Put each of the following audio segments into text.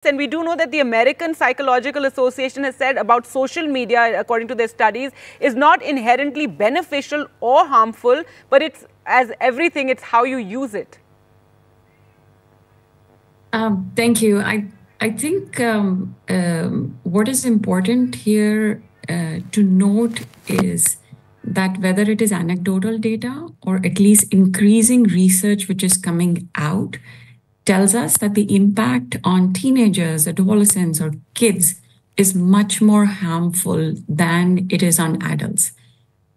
And we do know that the American Psychological Association has said about social media, according to their studies, is not inherently beneficial or harmful, but it's, as everything, it's how you use it. Thank you. I think what is important here to note is that whether it is anecdotal data or at least increasing research which is coming out tells us that the impact on teenagers, adolescents, or kids is much more harmful than it is on adults.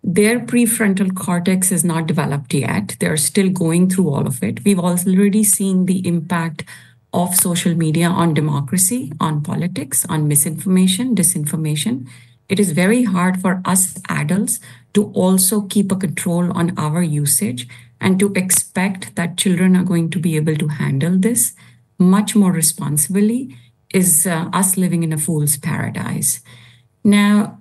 Their prefrontal cortex is not developed yet. They're still going through all of it. We've already seen the impact of social media on democracy, on politics, on misinformation, disinformation. It is very hard for us adults to also keep a control on our usage and to expect that children are going to be able to handle this much more responsibly is us living in a fool's paradise. Now,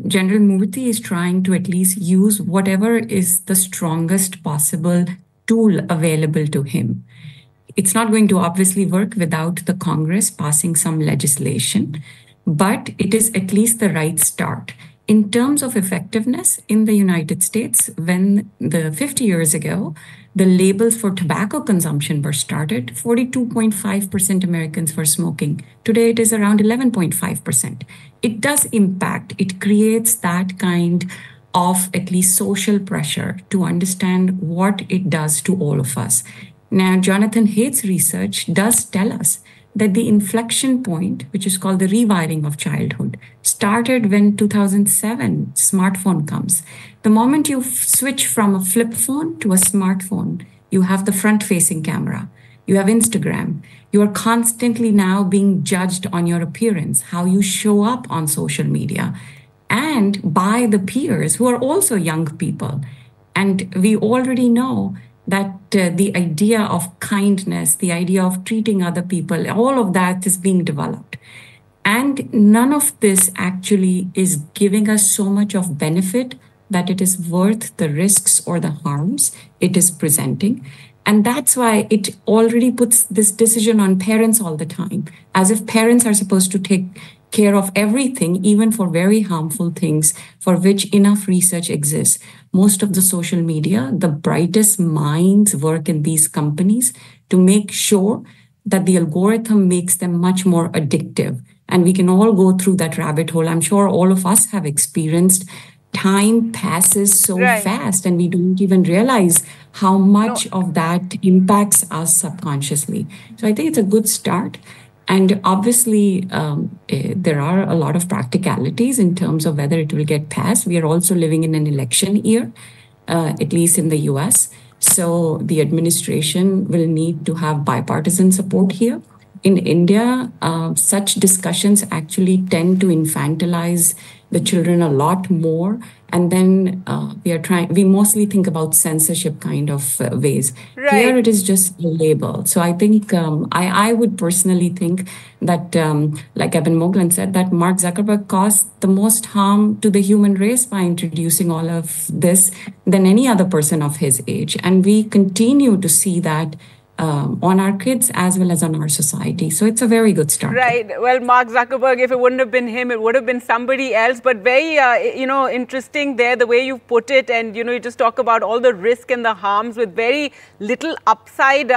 General Murthy is trying to at least use whatever is the strongest possible tool available to him. It's not going to obviously work without the Congress passing some legislation, but it is at least the right start. In terms of effectiveness in the United States, when 50 years ago, the labels for tobacco consumption were started, 42.5% Americans were smoking. Today, it is around 11.5%. It does impact. It creates that kind of at least social pressure to understand what it does to all of us. Now, Jonathan Haidt's research does tell us that the inflection point, which is called the rewiring of childhood, started when 2007 smartphone comes. The moment you switch from a flip phone to a smartphone, you have the front-facing camera. You have Instagram. You are constantly now being judged on your appearance, how you show up on social media, and by the peers who are also young people. And we already know that the idea of kindness, the idea of treating other people, all of that is being developed. And none of this actually is giving us so much of benefit that it is worth the risks or the harms it is presenting. And that's why it already puts this decision on parents all the time, as if parents are supposed to take care of everything, even for very harmful things for which enough research exists. Most of the social media, the brightest minds work in these companies to make sure that the algorithm makes them much more addictive. And we can all go through that rabbit hole. I'm sure all of us have experienced time passes so fast and we don't even realize how much of that impacts us subconsciously. So I think it's a good start. And obviously, there are a lot of practicalities in terms of whether it will get passed. We are also living in an election year, at least in the US. So the administration will need to have bipartisan support here. In India, such discussions actually tend to infantilize the children a lot more. And then we mostly think about censorship kind of ways. Here it is just a label. So I think, I would personally think that, like Evan Moglen said, that Mark Zuckerberg caused the most harm to the human race by introducing all of this than any other person of his age. And we continue to see that on our kids as well as on our society. So it's a very good start. Right. Well, Mark Zuckerberg, if it wouldn't have been him, it would have been somebody else. But very, interesting there, the way you put it. And, you just talk about all the risk and the harms with very little upside.